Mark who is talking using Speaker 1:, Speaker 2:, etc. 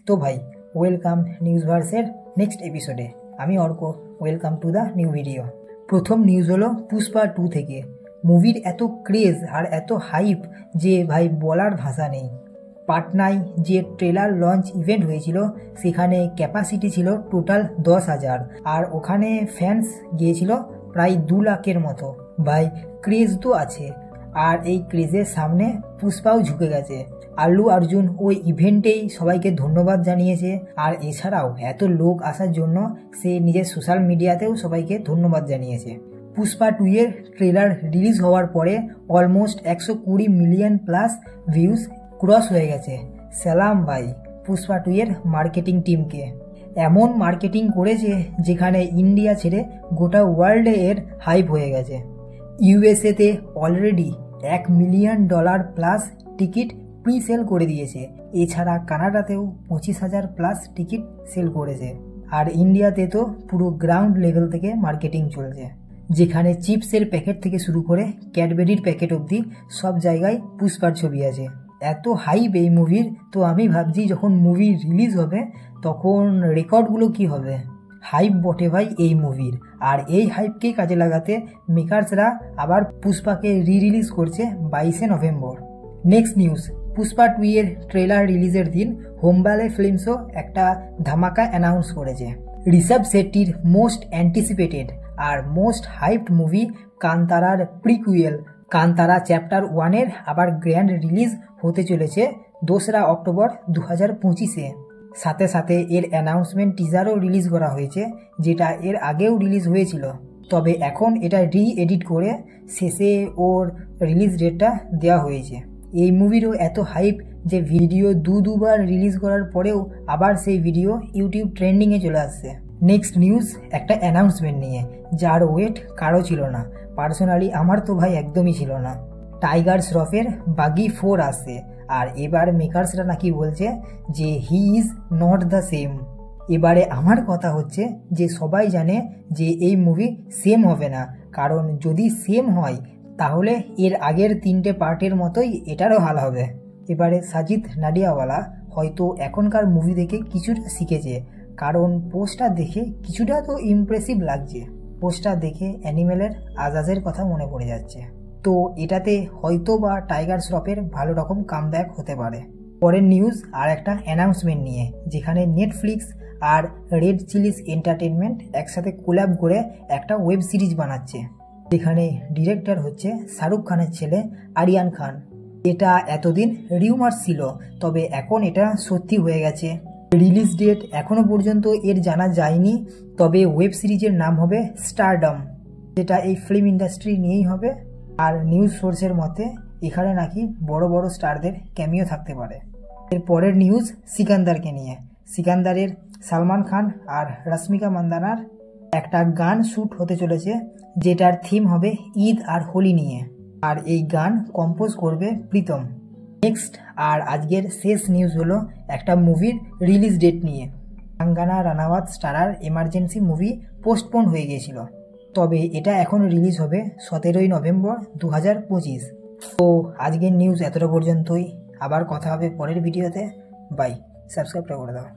Speaker 1: তো ভাই welcome নিউজভার্সের next এপিসোডে। আমি Arka, welcome to the new video. প্রথম নিউজ হলো পুষ্পা 2 থেকে। মুভির এত ক্রেজ আর এত হাইপ যে ভাই বলার ভাষা নেই। পাটনায় যে ট্রেলার লঞ্চ ইভেন্ট হয়েছিল সেখানে ক্যাপাসিটি ছিল টোটাল 10,000 আর ওখানে ফ্যান্স গিয়েছিল প্রায় 2 লাখের মতো। ভাই ক্রেজ তো আছে, আর এই ক্রেজের সামনে পুষ্পাও ঝুঁকে গেছে। আল্লু অর্জুন ওই ইভেন্টেই সবাইকে ধন্যবাদ জানিয়েছে, আর এছাড়াও এত লোক আসার জন্য সে নিজের সোশ্যাল মিডিয়াতেও সবাইকে ধন্যবাদ জানিয়েছে। পুষ্পা 2 এর ট্রেলার রিলিজ হওয়ার পরে almost 120 million plus views cross হয়ে গেছে। সালাম ভাই পুষ্পা 2 এর মার্কেটিং টিমকে। এমন মার্কেটিং করেছে যেখানে ইন্ডিয়া ছেড়ে গোটা ওয়ার্ল্ডে এর হাইপ হয়ে গেছে। ইউএসএতে already $1 million plus ticket pre sale করে দিয়েছে। এছাড়া কানাডাতেও 25,000 প্লাস টিকিট সেল করেছে। আর ইন্ডিয়াতে তো পুরো গ্রাউন্ড লেভেল থেকে মার্কেটিং চলছে, যেখানে চিপসের প্যাকেট থেকে শুরু করে ক্যাডবেরির প্যাকেট অবধি সব জায়গায় পুষ্পার ছবি আছে। এত হাইপ এই মুভির, তো আমি ভাবছি যখন মুভি রিলিজ হবে তখন রেকর্ডগুলো কি হবে। হাইপ বটে ভাই এই মুভির, আর এই হাইপকে কাজে লাগাতে মেকার্সরা আবার পুষ্পাকে রিলিজ করছে 22শে নভেম্বর। নেক্সট নিউজ, পুষ্পা 2 এর ট্রেলার রিলিজের দিন হোমবালে ফিল্মসও একটা ধামাকা অ্যানাউন্স করেছে। ঋষভ শেট্টির মোস্ট অ্যান্টিসিপেটেড আর মোস্ট হাইপড মুভি কান্তারার প্রিকুয়েল কান্তারা চ্যাপ্টার 1 এর আবার গ্র্যান্ড রিলিজ হতে চলেছে 2রা অক্টোবর 2025-এ। সাথে সাথে এর অ্যানাউন্সমেন্ট টিজারও রিলিজ করা হয়েছে, যেটা এর আগেও রিলিজ হয়েছিল, তবে এখন এটা রি-এডিট করে শেষে ওর রিলিজ ডেটটা দেওয়া হয়েছে। এই মুভিরও এত হাইপ যে ভিডিও দুবার রিলিজ করার পরেও আবার সেই ভিডিও ইউটিউব ট্রেন্ডিংয়ে চলে আসছে। নেক্সট নিউজ একটা অ্যানাউন্সমেন্ট নিয়ে, যার ওয়েট কারো ছিল না। পার্সোনালি আমার তো ভাই একদমই ছিল না। টাইগার শ্রফের বাগি 4 আসছে, আর এবার মেকার্সরা নাকি বলছে যে he is not the same. এবারে আমার কথা হচ্ছে যে সবাই জানে যে এই মুভি সেম হবে না, কারণ যদি সেম হয় তাহলে এর আগের 3টে পার্টের মতোই এটারও হাল হবে। এবারে সাজিদ নাডিয়াওয়ালা হয়তো এখনকার মুভি দেখে কিছুটা শিখেছে, কারণ পোস্টার দেখে কিছুটা তো ইমপ্রেসিভ লাগছে। পোস্টার দেখে অ্যানিমেলের আজাজের কথা মনে পড়ে যাচ্ছে। তো এটাতে হয়তো বা টাইগার শ্রফের ভালো রকম কামব্যাক হতে পারে। পরের নিউজ আর একটা অ্যানাউন্সমেন্ট নিয়ে, যেখানে নেটফ্লিক্স আর রেড চিলিজ এন্টারটেনমেন্ট একসাথে কোল্যাব করে একটা ওয়েব সিরিজ বানাচ্ছে, যেখানে ডিরেক্টর হচ্ছে শাহরুখ খানের ছেলে আরিয়ান খান। এটা এতদিন রিউমার ছিল, তবে এখন এটা সত্যি হয়ে গেছে। রিলিজ ডেট এখনো পর্যন্ত এর জানা যায়নি, তবে ওয়েব সিরিজের নাম হবে স্টারডম, যেটা এই ফিল্ম ইন্ডাস্ট্রি নিয়েই হবে। আর নিউজ সোর্সের মতে এখানে নাকি বড় বড় স্টারদের ক্যামিও থাকতে পারে। এর পরের নিউজ সিকান্দারকে নিয়ে। সিকান্দারের সালমান খান আর রশ্মিকা মান্দানার একটা গান শ্যুট হতে চলেছে, যেটার থিম হবে ঈদ আর হোলি নিয়ে, আর এই গান কম্পোজ করবে প্রীতম। নেক্সট আর আজকের শেষ নিউজ হলো একটা মুভির রিলিজ ডেট নিয়ে। Kangana Ranaut starrer Emergency movie postpone হয়ে গিয়েছিল, তবে এটা এখন রিলিজ হবে 17ই নভেম্বর 2025। তো আজকের নিউজ এতটা পর্যন্তই। আবার কথা হবে পরের ভিডিওতে। বাই, সাবস্ক্রাইবটা করে দাও।